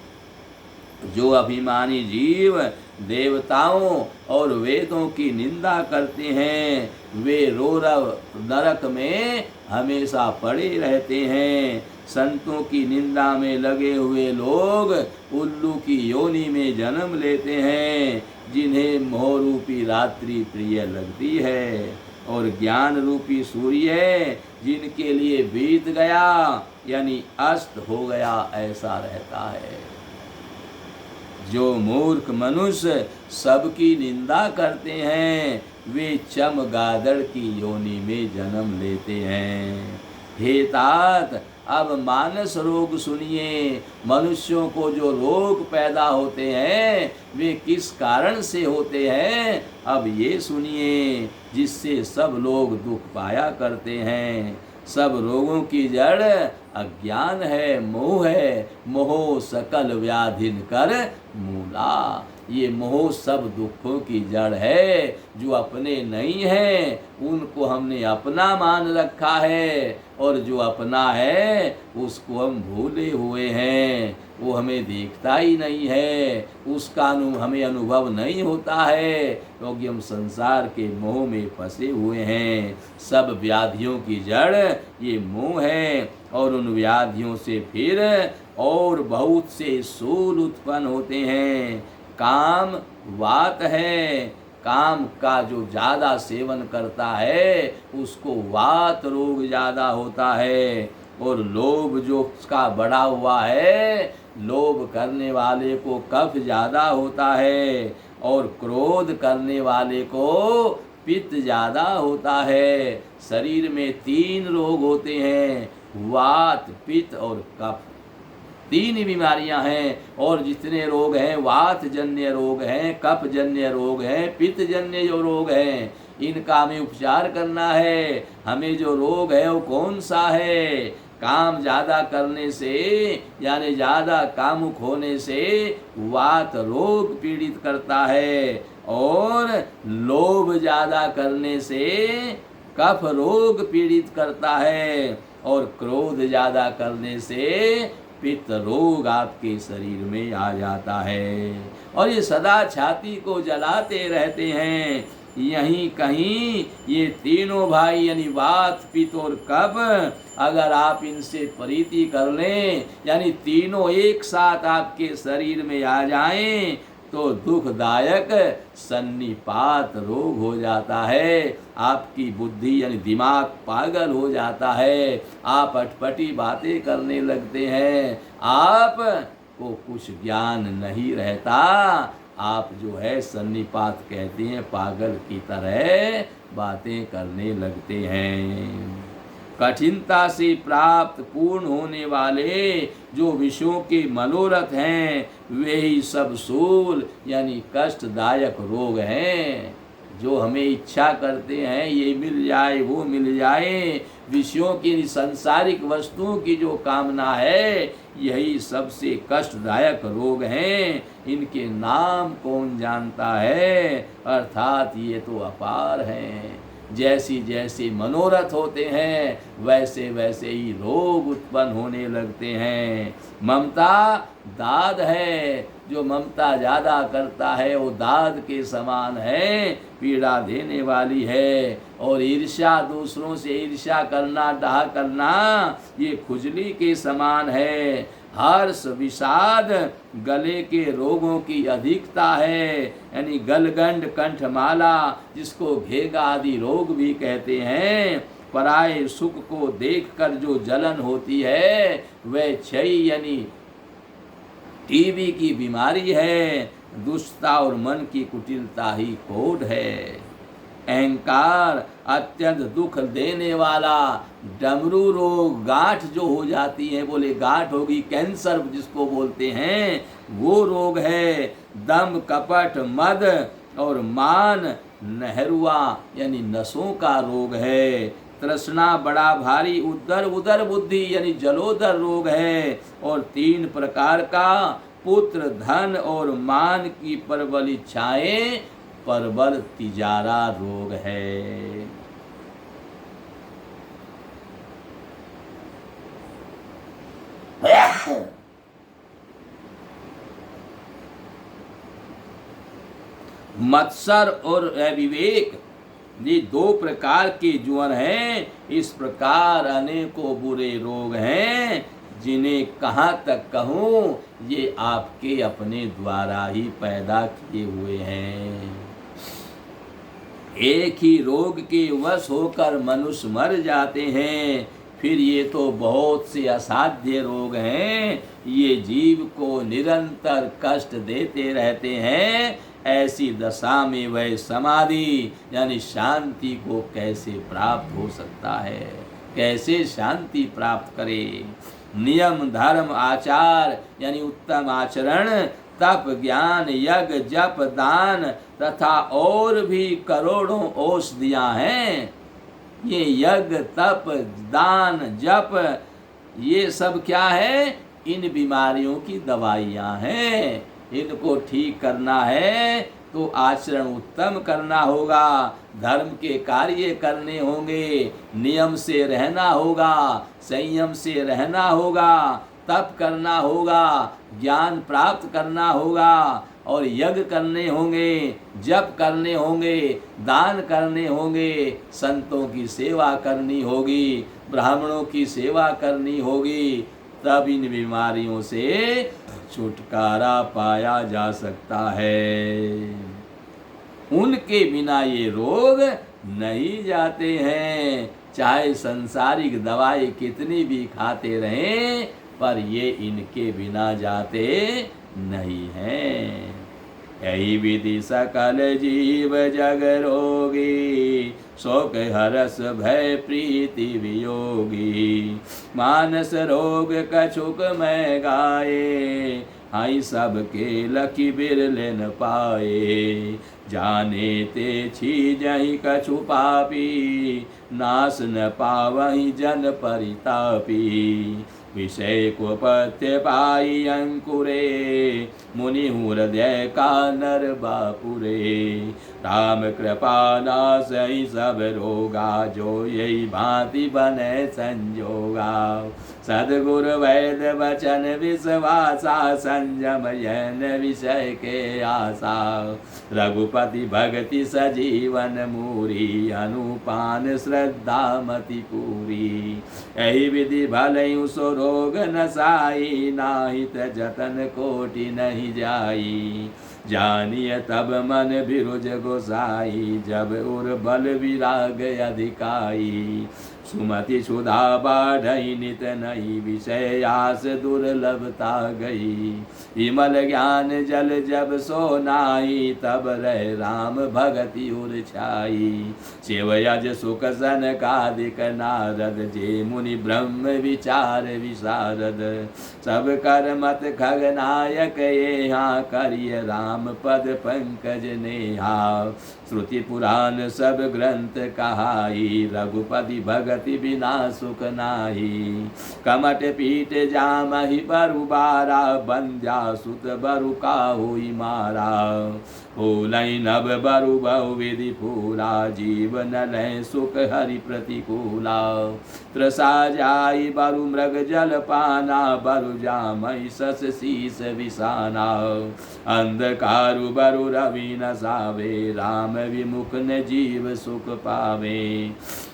जो अभिमानी जीव देवताओं और वेदों की निंदा करते हैं, वे रोरव नरक में हमेशा पड़े रहते हैं। संतों की निंदा में लगे हुए लोग उल्लू की योनि में जन्म लेते हैं, जिन्हें मोह रूपी रात्रि प्रिय लगती है, और ज्ञान रूपी सूर्य जिनके लिए बीत गया यानी अस्त हो गया ऐसा रहता है। जो मूर्ख मनुष्य सबकी निंदा करते हैं, वे चमगादड़ की योनि में जन्म लेते हैं। हे तात, अब मानस रोग सुनिए। मनुष्यों को जो रोग पैदा होते हैं वे किस कारण से होते हैं, अब ये सुनिए, जिससे सब लोग दुख पाया करते हैं। सब रोगों की जड़ अज्ञान है, मोह है। मोह सकल व्याधिन कर मूला। ये मोह सब दुखों की जड़ है। जो अपने नहीं है उनको हमने अपना मान रखा है, और जो अपना है उसको हम भूले हुए हैं। वो हमें देखता ही नहीं है, उसका हमें अनुभव नहीं होता है, क्योंकि हम संसार के मोह में फंसे हुए हैं। सब व्याधियों की जड़ ये मोह है, और उन व्याधियों से फिर और बहुत से शूल उत्पन्न होते हैं। काम वात है। काम का जो ज़्यादा सेवन करता है उसको वात रोग ज़्यादा होता है। और लोभ जो उसका बढ़ा हुआ है, लोभ करने वाले को कफ ज़्यादा होता है, और क्रोध करने वाले को पित्त ज़्यादा होता है। शरीर में 3 रोग होते हैं, वात, पित्त और कफ। 3 बीमारियां हैं, और जितने रोग हैं वात जन्य रोग हैं, कफ जन्य रोग हैं, पित्त जन्य जो रोग हैं, इनका हमें उपचार करना है। हमें जो रोग है वो कौन सा है? काम ज़्यादा करने से यानी ज़्यादा कामुक होने से वात रोग पीड़ित करता है, और लोभ ज़्यादा करने से कफ रोग पीड़ित करता है, और क्रोध ज़्यादा करने से पित्त रोग आपके शरीर में आ जाता है। और ये सदा छाती को जलाते रहते हैं। यहीं कहीं ये तीनों भाई यानी वात, पित्त और कफ, अगर आप इनसे प्रीति कर लें, यानी तीनों एक साथ आपके शरीर में आ जाएं, तो दुखदायक सन्निपात रोग हो जाता है। आपकी बुद्धि यानी दिमाग पागल हो जाता है। आप अटपटी बातें करने लगते हैं। आप को कुछ ज्ञान नहीं रहता। आप जो है सन्निपात कहते हैं, पागल की तरह बातें करने लगते हैं। कठिनता से प्राप्त पूर्ण होने वाले जो विषयों के मनोरथ हैं, वे ही सब शूल यानी कष्टदायक रोग हैं। जो हमें इच्छा करते हैं ये मिल जाए वो मिल जाए, विषयों की सांसारिक वस्तुओं की जो कामना है, यही सबसे कष्टदायक रोग हैं। इनके नाम कौन जानता है? अर्थात ये तो अपार हैं। जैसी जैसे मनोरथ होते हैं वैसे वैसे ही रोग उत्पन्न होने लगते हैं। ममता दाद है। जो ममता ज़्यादा करता है वो दाद के समान है, पीड़ा देने वाली है। और ईर्ष्या, दूसरों से ईर्ष्या करना, डाह करना, ये खुजली के समान है। हर्ष, विषाद गले के रोगों की अधिकता है, यानी गलगंड, कंठमाला, जिसको घेगा आदि रोग भी कहते हैं। पराये सुख को देखकर जो जलन होती है वह क्षय यानी टीबी की बीमारी है। दुष्टता और मन की कुटिलता ही कोढ़ है। अहंकार अत्यंत दुख देने वाला डमरू रोग, गांठ जो हो जाती है, बोले गांठ होगी, कैंसर जिसको बोलते हैं वो रोग है। दम कपट मद और मान नहरुआ यानी नसों का रोग है। तृष्णा बड़ा भारी उदर उदर बुद्धि यानी जलोदर रोग है। और 3 प्रकार का पुत्र धन और मान की प्रबल इच्छाएं प्रबल तिजारा रोग है। मत्सर और अविवेक ये 2 प्रकार के ज्वर हैं। इस प्रकार अनेकों बुरे रोग हैं जिन्हें कहाँ तक कहूँ, ये आपके अपने द्वारा ही पैदा किए हुए हैं। एक ही रोग के वश होकर मनुष्य मर जाते हैं, फिर ये तो बहुत से असाध्य रोग हैं, ये जीव को निरंतर कष्ट देते रहते हैं। ऐसी दशा में वह समाधि यानी शांति को कैसे प्राप्त हो सकता है, कैसे शांति प्राप्त करे। नियम धर्म आचार यानी उत्तम आचरण, तप ज्ञान यज्ञ जप दान तथा और भी करोड़ों औषधियाँ हैं। ये यज्ञ तप दान जप ये सब क्या है, इन बीमारियों की दवाइयाँ हैं। इनको ठीक करना है तो आचरण उत्तम करना होगा, धर्म के कार्य करने होंगे, नियम से रहना होगा, संयम से रहना होगा, तप करना होगा, ज्ञान प्राप्त करना होगा और यज्ञ करने होंगे, जप करने होंगे, दान करने होंगे, संतों की सेवा करनी होगी, ब्राह्मणों की सेवा करनी होगी, तब इन बीमारियों से छुटकारा पाया जा सकता है। उनके बिना ये रोग नहीं जाते हैं, चाहे संसारिक दवाई कितनी भी खाते रहें, पर ये इनके बिना जाते नहीं हैं। यही विधि सकल जीव जग रोगी, शोक हरस भय प्रीति वियोगी, मानस रोग कछुक मैं गाये, हाई सबके लखी बिरले न पाए, जाने ते छी जही कछु पापी, नाश न पावही जन परितापी, विषय को पथ्य पाई अंकुरे, मुनि हृदय का नर बापुरे, राम कृपा नासई सब रोगा, जो यही भांति बने संजोगा, सदगुरु वैद वचन विश्वासा, संयम यन विषय के आशा, रघुपति भक्ति सजीवन मूरी, अनुपान श्रद्धा मति पूरी, यही विधि भले सो रोग नसाई, नाहित जतन कोटि नहीं जाई, जानिए तब मन बिरुज गोसाई, जब उर बल विराग अधिकाई, सुमति सुधा बाढ़ई नित नई, विषय आस दुर्लभता गई, विमल ज्ञान जल जब सो नाई, तब रह राम भगति उर छाई, शिव यज सुख सन कादिक नारद, जे मुनि ब्रह्म विचार विशारद, सब कर मत खगनायक यहाँ, करिय राम पद पंकज नेहा, श्रुति पुराण सब ग्रंथ कहाई, रघुपति भगति बिना सुख नाही, कमट पीठ जामहि बरु बारा, बंध्या सुत बरु काहुई मारा, फूलई नभ बरु बहुविधि फूला, जीवन लय सुख हरि प्रतिकूला, त्रसा जाई बरु मृग जल पाना, बरु जामहि सस शीस विसाना, अंधकारु बरु रवि न सावे, राम विमुख न जीव सुख पावे,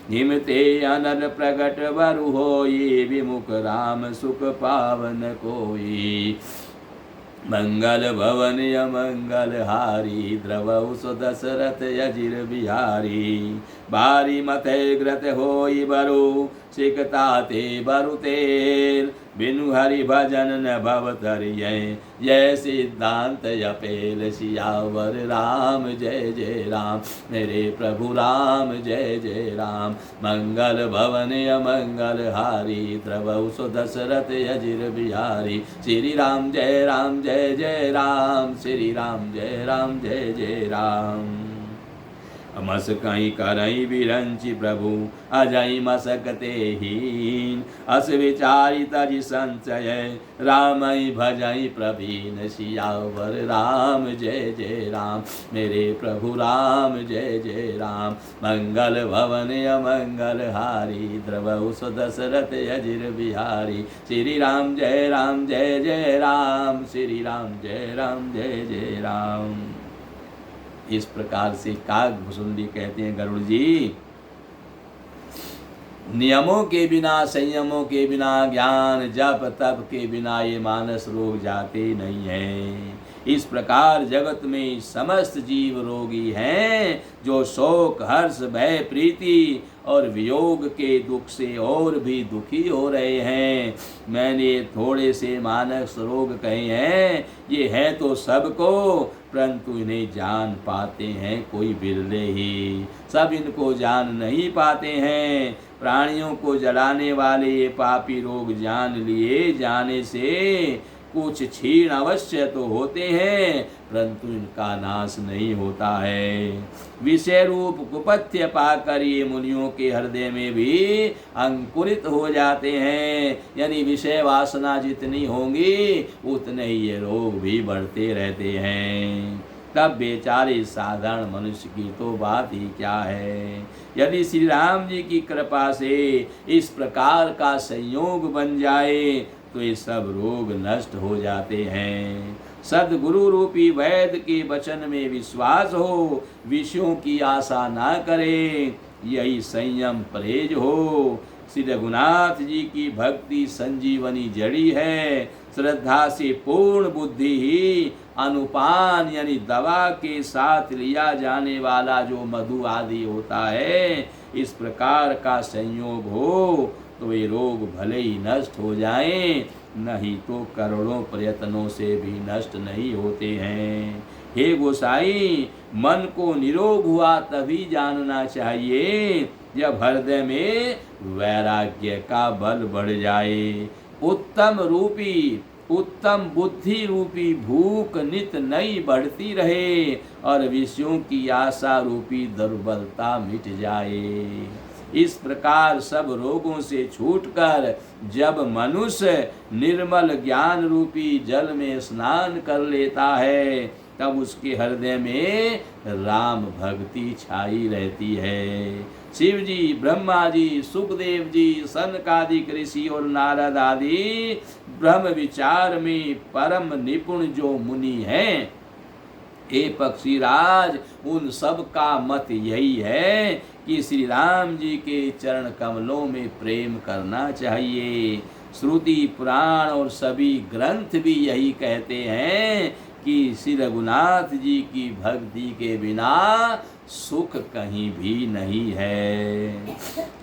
हिमते अनर प्रगट बरु होई, विमुख राम सुख पावन कोई, मंगल भवन अमंगल हारी, द्रवहु सो दशरथ अजिर बिहारी, बारी मथे ग्रत होई बरु सिकता ते बरु तेल बिनु हरि भजन न भव तरियै जय सिद्धांत अपेल सियावर राम जय जय राम मेरे प्रभु राम जय जय राम मंगल भवन अमंगल हारी द्रवौ सो दशरथ अजिर बिहारी श्री राम जय जय राम श्री राम जय जय राम अमस कहीं करई बिरंचि प्रभु अजय मसकते हीन अस विचारी तजि संचय रामई भजई प्रवीण सियावर राम जय जय राम मेरे प्रभु राम जय जय राम मंगल भवन अमंगल हारी द्रवौ सो दशरथ अजिर बिहारी श्री राम जय जय राम श्री राम जय जय राम। इस प्रकार से काकभुसुंडी कहते हैं गरुड़ जी, नियमों के बिना संयमों के बिना ज्ञान जप तप के बिना ये मानस रोग जाते नहीं हैं। इस प्रकार जगत में समस्त जीव रोगी हैं जो शोक हर्ष भय प्रीति और वियोग के दुख से और भी दुखी हो रहे हैं। मैंने थोड़े से मानस रोग कहे हैं, ये है तो सबको, परंतु इन्हें जान पाते हैं कोई बिरले ही, सब इनको जान नहीं पाते हैं। प्राणियों को जलाने वाले ये पापी रोग जान लिए जाने से कुछ क्षीण अवश्य तो होते हैं, परंतु इनका नाश नहीं होता है। विषय रूप कुपथ्य पाकर ये मुनियों के हृदय में भी अंकुरित हो जाते हैं, यानी विषय वासना जितनी होंगी उतने ही ये रोग भी बढ़ते रहते हैं। तब बेचारे साधारण मनुष्य की तो बात ही क्या है। यदि श्री राम जी की कृपा से इस प्रकार का संयोग बन जाए तो ये सब रोग नष्ट हो जाते हैं। सद्गुरु रूपी वैद्य के वचन में विश्वास हो, विषयों की आशा ना करे, यही संयम परहेज हो। श्री रघुनाथ जी की भक्ति संजीवनी जड़ी है। श्रद्धा से पूर्ण बुद्धि ही अनुपान यानी दवा के साथ लिया जाने वाला जो मधु आदि होता है, इस प्रकार का संयोग हो तो ये रोग भले ही नष्ट हो जाएं, नहीं तो करोड़ों प्रयत्नों से भी नष्ट नहीं होते हैं। हे गोसाई, मन को निरोग हुआ तभी जानना चाहिए जब हृदय में वैराग्य का बल बढ़ जाए। उत्तम बुद्धि रूपी भूख नित नई बढ़ती रहे और विषयों की आशा रूपी दुर्बलता मिट जाए। इस प्रकार सब रोगों से छूटकर जब मनुष्य निर्मल ज्ञान रूपी जल में स्नान कर लेता है, तब उसके हृदय में राम भक्ति छाई रहती है। शिव जी, ब्रह्मा जी, सुखदेव जी, सनकादिक ऋषि और नारद आदि ब्रह्म विचार में परम निपुण जो मुनि हैं, हे पक्षीराज, उन सब का मत यही है कि श्री राम जी के चरण कमलों में प्रेम करना चाहिए। श्रुति पुराण और सभी ग्रंथ भी यही कहते हैं कि श्री रघुनाथ जी की भक्ति के बिना सुख कहीं भी नहीं है।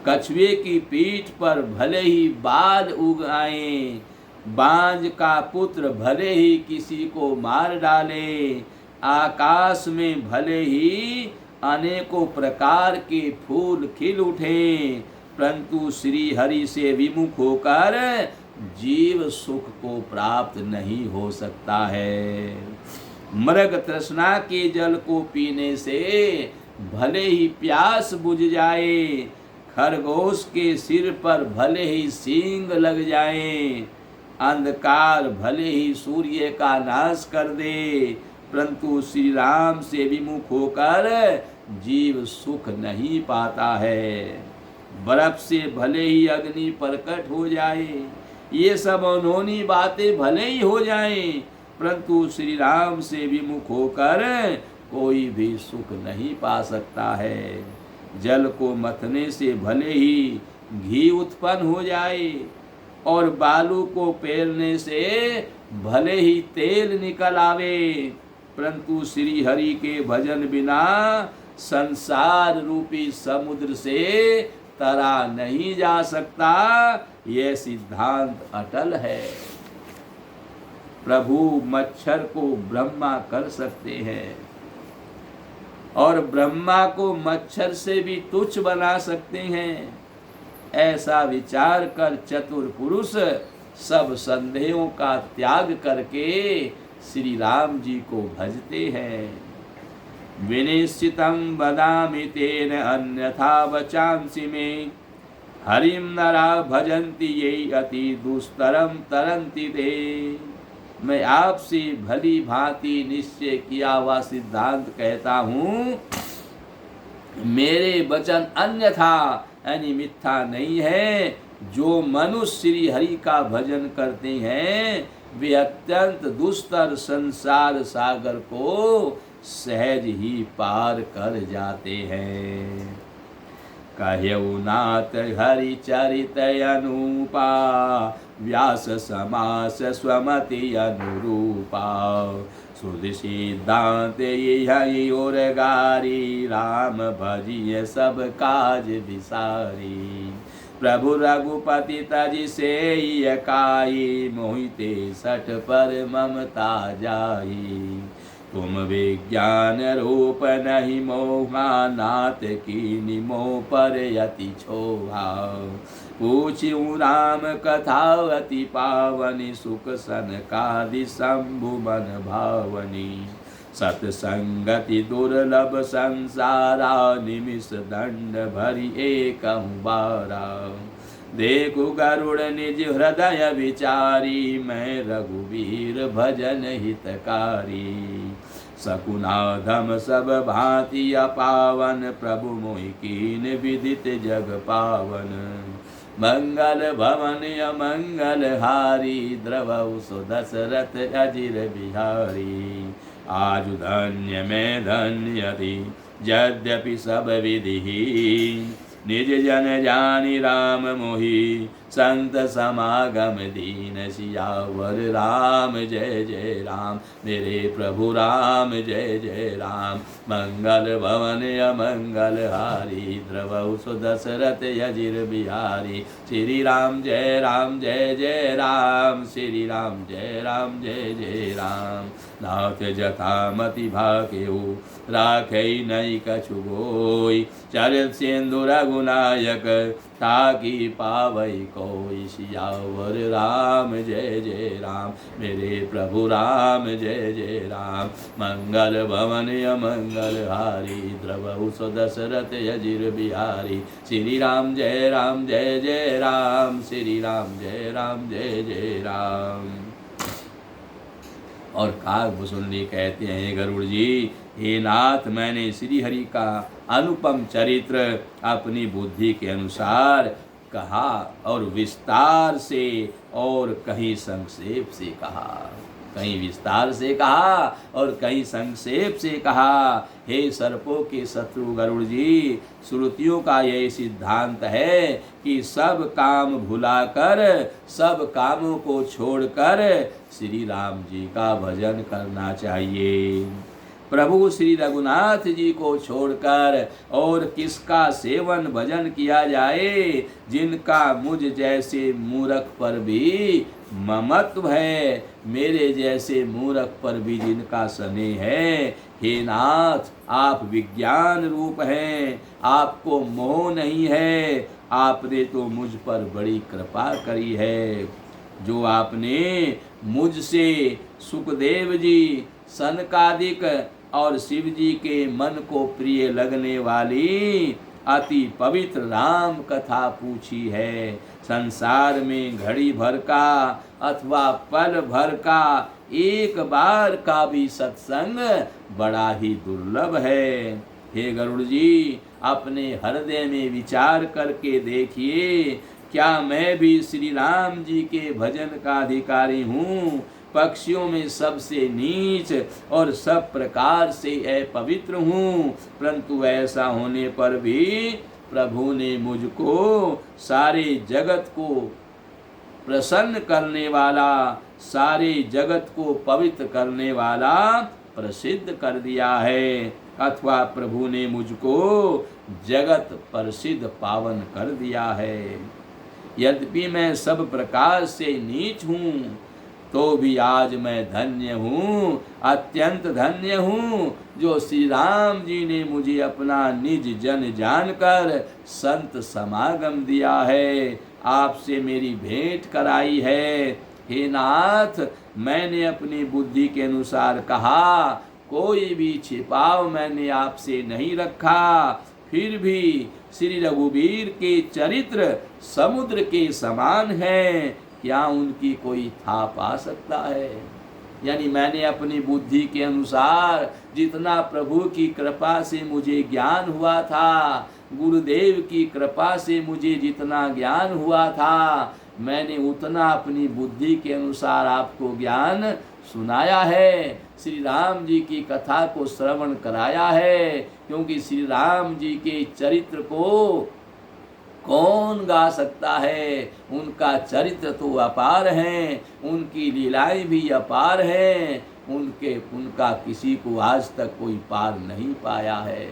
कछुए की पीठ पर भले ही बाल उग आए, बांझ का पुत्र भले ही किसी को मार डाले, आकाश में भले ही अनेकों प्रकार के फूल खिल उठे, परंतु श्री हरि से विमुख होकर जीव सुख को प्राप्त नहीं हो सकता है। मृग तृष्णा के जल को पीने से भले ही प्यास बुझ जाए, खरगोश के सिर पर भले ही सींग लग जाए, अंधकार भले ही सूर्य का नाश कर दे, परंतु श्री राम से विमुख होकर जीव सुख नहीं पाता है। बर्फ से भले ही अग्नि प्रकट हो जाए, ये सब अनहोनी बातें भले ही हो जाएं, परंतु श्री राम से विमुख होकर कोई भी सुख नहीं पा सकता है। जल को मथने से भले ही घी उत्पन्न हो जाए और बालू को पेरने से भले ही तेल निकल आवे, परंतु श्री हरि के भजन बिना संसार रूपी समुद्र से तरा नहीं जा सकता, यह सिद्धांत अटल है। प्रभु मच्छर को ब्रह्मा कर सकते हैं और ब्रह्मा को मच्छर से भी तुच्छ बना सकते हैं। ऐसा विचार कर चतुर पुरुष सब संदेहों का त्याग करके श्री राम जी को भजते हैं। विनिश्चितं वदामि तेन अन्यथा वचांसि मे, हरिं नरा भजन्ति ये अति दुस्तरम तरन्ति ते। मैं आपसे भली भांति निश्चय किया हुआ सिद्धांत कहता हूँ, मेरे वचन अन्यथा यानी मिथ्या नहीं है। जो मनुष्य श्री हरि का भजन करते हैं वे अत्यंत दुस्तर संसार सागर को सहज ही पार कर जाते हैं। कहु नाथ हरि चरित अनुपा, व्यास समास स्वमति अनुरूपा। सुध सिद्धांत यही और गारी, राम भजिय सब काज विसारी। प्रभु रघुपति तज से काई, मोहिते सठ पर ममता जाई। तुम विज्ञान रूप नहीं मोहा, नाथ की निमोह पर यति छोहा। पूछूं राम कथा अति पावनी, सुख सनकादि शंभु मन भावनी। सत्संगति दुर्लभ संसारा, निमिष दंड भरी एकहु बारा। देखु गरुड़ निज हृदय विचारी, मैं रघुवीर भजन हितकारी। सकुनाधम सब भांति अपावन, प्रभु मोहि कीन विदित जग पावन। मंगल भवन अमंगल हारी, द्रवौ सो दशरथ अजिर बिहारी। आजु धन्य में धन्य थी, यद्यपि सब विधि। निज जन जानि राम मोहि, संत समागम दीन सियावर। राम जय जय राम, मेरे प्रभु राम जय जय राम। मंगल भवन अमंगल हारी, द्रवौ सो दशरथ अजिर बिहारी। श्री राम जय राम, श्री राम जय जय राम। नाथ जथा मति भाग्यो, राखै नहीं कछु गोई। चरित सिंधु रघुनायक, ताकि पावई कोई। सियावर राम जय राम, मेरे प्रभु राम जय जय राम। मंगल भवन अमंगल हारी, द्रवौ सो दशरथ अजिर बिहारी। श्री राम जय राम, श्री राम जय जय राम। और काकभूषुंडी कहते हैं, गरुड़ जी, हे नाथ, मैंने श्री हरि का अनुपम चरित्र अपनी बुद्धि के अनुसार कहा और विस्तार से और कहीं संक्षेप से कहा। कहीं विस्तार से कहा और कहीं संक्षेप से कहा। हे सर्पों के शत्रु गरुड़ जी, श्रुतियों का यह सिद्धांत है कि सब काम भुलाकर, सब कामों को छोड़कर श्री राम जी का भजन करना चाहिए। प्रभु श्री रघुनाथ जी को छोड़कर और किसका सेवन भजन किया जाए, जिनका मुझ जैसे मूर्ख पर भी ममत्व है, मेरे जैसे मूर्ख पर भी जिनका स्नेह है। हे नाथ, आप विज्ञान रूप हैं, आपको मोह नहीं है। आपने तो मुझ पर बड़ी कृपा करी है। जो आपने मुझसे सुखदेव जी, सनकादिक और शिव जी के मन को प्रिय लगने वाली अति पवित्र राम कथा पूछी है। संसार में घड़ी भर का अथवा पल भर का एक बार का भी सत्संग बड़ा ही दुर्लभ है। हे गरुड़ जी, अपने हृदय में विचार करके देखिए, क्या मैं भी श्री राम जी के भजन का अधिकारी हूँ? पक्षियों में सबसे नीच और सब प्रकार से अपवित्र हूँ, परंतु ऐसा होने पर भी प्रभु ने मुझको सारे जगत को प्रसन्न करने वाला, सारे जगत को पवित्र करने वाला प्रसिद्ध कर दिया है। अथवा प्रभु ने मुझको जगत प्रसिद्ध पावन कर दिया है। यद्यपि मैं सब प्रकार से नीच हूँ तो भी आज मैं धन्य हूँ, अत्यंत धन्य हूँ, जो श्री राम जी ने मुझे अपना निज जन जानकर संत समागम दिया है, आपसे मेरी भेंट कराई है। हे नाथ, मैंने अपनी बुद्धि के अनुसार कहा, कोई भी छिपाव मैंने आपसे नहीं रखा, फिर भी श्री रघुवीर के चरित्र समुद्र के समान हैं, क्या उनकी कोई था पा सकता है। यानी मैंने अपनी बुद्धि के अनुसार जितना प्रभु की कृपा से मुझे ज्ञान हुआ था, गुरुदेव की कृपा से मुझे जितना ज्ञान हुआ था, मैंने उतना अपनी बुद्धि के अनुसार आपको ज्ञान सुनाया है। श्री राम जी की कथा को श्रवण कराया है, क्योंकि श्री राम जी के चरित्र को कौन गा सकता है। उनका चरित्र तो अपार है, उनकी लीलाएं भी अपार हैं, उनका किसी को आज तक कोई पार नहीं पाया है।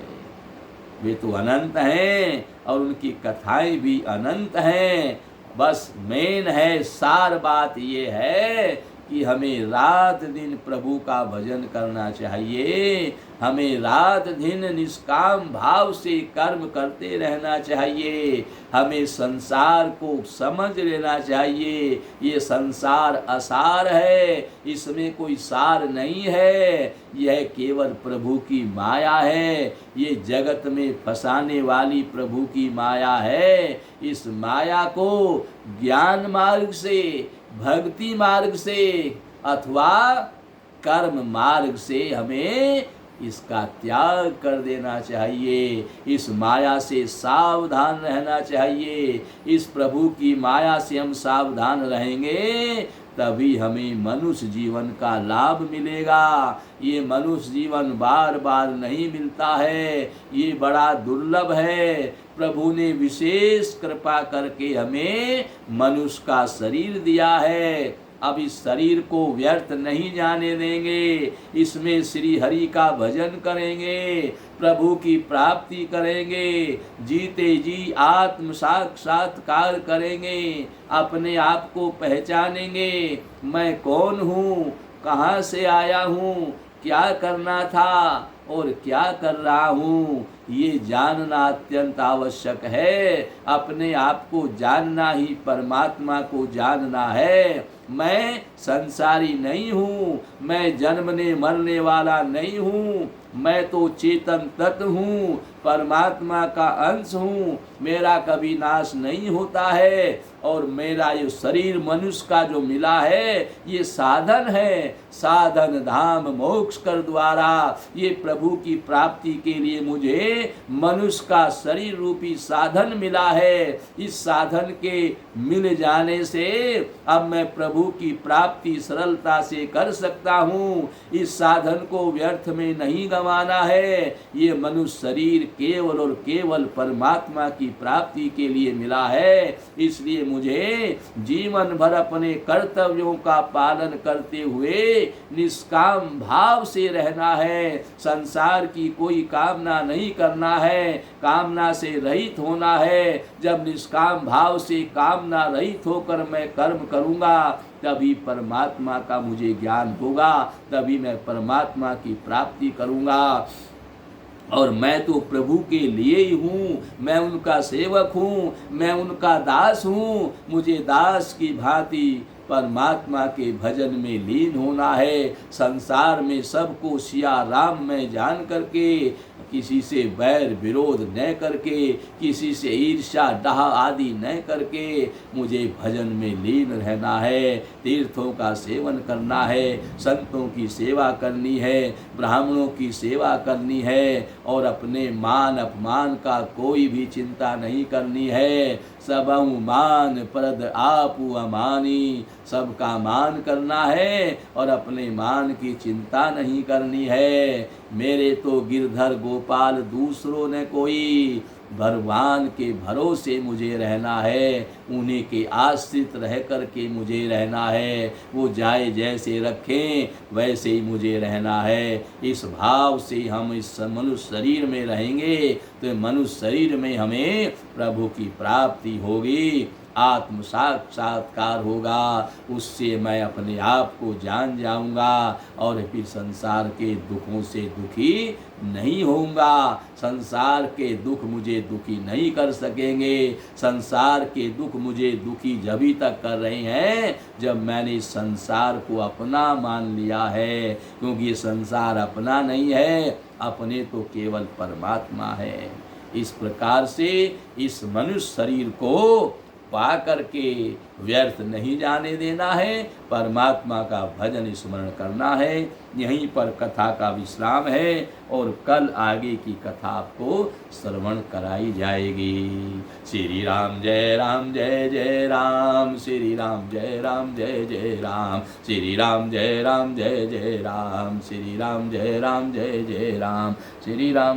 वे तो अनंत हैं और उनकी कथाएं भी अनंत हैं। बस मेन है, सार बात ये है कि हमें रात दिन प्रभु का भजन करना चाहिए, हमें रात दिन निष्काम भाव से कर्म करते रहना चाहिए, हमें संसार को समझ लेना चाहिए। ये संसार असार है, इसमें कोई सार नहीं है, यह केवल प्रभु की माया है, ये जगत में फंसाने वाली प्रभु की माया है। इस माया को ज्ञान मार्ग से, भक्ति मार्ग से अथवा कर्म मार्ग से हमें इसका त्याग कर देना चाहिए। इस माया से सावधान रहना चाहिए। इस प्रभु की माया से हम सावधान रहेंगे तभी हमें मनुष्य जीवन का लाभ मिलेगा। ये मनुष्य जीवन बार बार नहीं मिलता है, ये बड़ा दुर्लभ है। प्रभु ने विशेष कृपा करके हमें मनुष्य का शरीर दिया है। अब इस शरीर को व्यर्थ नहीं जाने देंगे, इसमें श्री हरि का भजन करेंगे, प्रभु की प्राप्ति करेंगे, जीते जी आत्म साक्षात्कार करेंगे, अपने आप को पहचानेंगे। मैं कौन हूँ, कहाँ से आया हूँ, क्या करना था और क्या कर रहा हूँ, ये जानना अत्यंत आवश्यक है। अपने आप को जानना ही परमात्मा को जानना है। मैं संसारी नहीं हूँ, मैं जन्मने मरने वाला नहीं हूँ, मैं तो चेतन तत्व हूँ, परमात्मा का अंश हूँ, मेरा कभी नाश नहीं होता है। और मेरा ये शरीर मनुष्य का जो मिला है ये साधन है, साधन धाम मोक्ष कर द्वारा। ये प्रभु की प्राप्ति के लिए मुझे मनुष्य का शरीर रूपी साधन मिला है। इस साधन के मिल जाने से अब मैं प्रभु की प्राप्ति सरलता से कर सकता हूँ। इस साधन को व्यर्थ में नहीं गंवाना है। ये मनुष्य शरीर केवल और केवल परमात्मा की प्राप्ति के लिए मिला है। इसलिए मुझे जीवन भर अपने कर्तव्यों का पालन करते हुए निष्काम भाव से रहना है। संसार की कोई कामना नहीं करना है, कामना से रहित होना है। जब निष्काम भाव से कामना रहित होकर मैं कर्म करूँगा तभी परमात्मा का मुझे ज्ञान होगा, तभी मैं परमात्मा की प्राप्ति करूँगा। और मैं तो प्रभु के लिए ही हूँ, मैं उनका सेवक हूँ, मैं उनका दास हूँ। मुझे दास की भांति परमात्मा के भजन में लीन होना है। संसार में सबको सिया राम में जान करके, किसी से बैर विरोध न करके, किसी से ईर्ष्या डाह आदि न करके मुझे भजन में लीन रहना है। तीर्थों का सेवन करना है, संतों की सेवा करनी है, ब्राह्मणों की सेवा करनी है और अपने मान अपमान का कोई भी चिंता नहीं करनी है। सबहु मान प्रद आपु अमानी, सबका मान करना है और अपने मान की चिंता नहीं करनी है। मेरे तो गिरधर गोपाल दूसरों ने कोई, भगवान के भरोसे मुझे रहना है, उन्हीं के आश्रित रह कर के मुझे रहना है। वो जाए जैसे रखें वैसे ही मुझे रहना है। इस भाव से हम इस मनुष्य शरीर में रहेंगे तो मनुष्य शरीर में हमें प्रभु की प्राप्ति होगी, आत्म साक्षात्कार होगा। उससे मैं अपने आप को जान जाऊंगा और फिर संसार के दुखों से दुखी नहीं होऊंगा। संसार के दुख मुझे दुखी नहीं कर सकेंगे। संसार के दुख मुझे दुखी जभी तक कर रहे हैं जब मैंने संसार को अपना मान लिया है, क्योंकि ये संसार अपना नहीं है, अपने तो केवल परमात्मा है। इस प्रकार से इस मनुष्य शरीर को पा करके व्यर्थ नहीं जाने देना है, परमात्मा का भजन स्मरण करना है। यहीं पर कथा का विश्राम है और कल आगे की कथा आपको श्रवण कराई जाएगी। श्री राम जय राम जय जय राम, श्री राम जय राम जय जय राम, श्री राम जय राम जय जय राम, श्री राम जय राम जय जय राम, श्री राम।